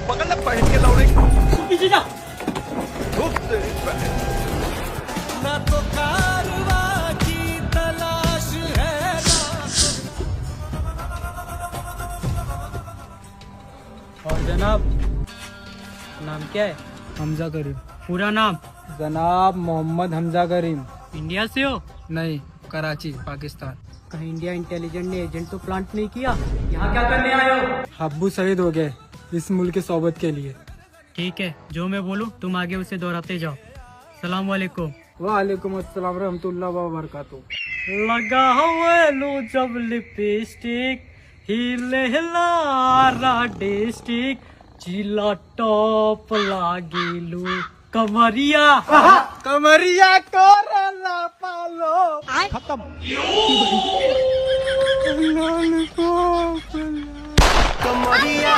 पकड़ पहन के लौड़े पीछे जा। ना तो कारवा की तलाश है और जनाब, नाम क्या है? हमजा करीम। पूरा नाम? जनाब मोहम्मद हमजा करीम। इंडिया से हो? नहीं, कराची पाकिस्तान। कहीं इंडिया इंटेलिजेंट ने एजेंट तो प्लांट नहीं किया? यहाँ क्या करने आए हो? अब्बू शहीद हो गए इस मुल्क की सोबत के लिए। ठीक है, जो मैं बोलूँ तुम आगे उसे दोहराते जाओ। सलाम वालेकुम। वालेकुम अस्सलाम रहमतुल्लाह व बरकातुहू। लगा वेलू जब लिपस्टिक हिले लारा डिस्ट्रिक्ट जिला टॉप लागिलू कमरिया कमरिया कोरला पालो कमरिया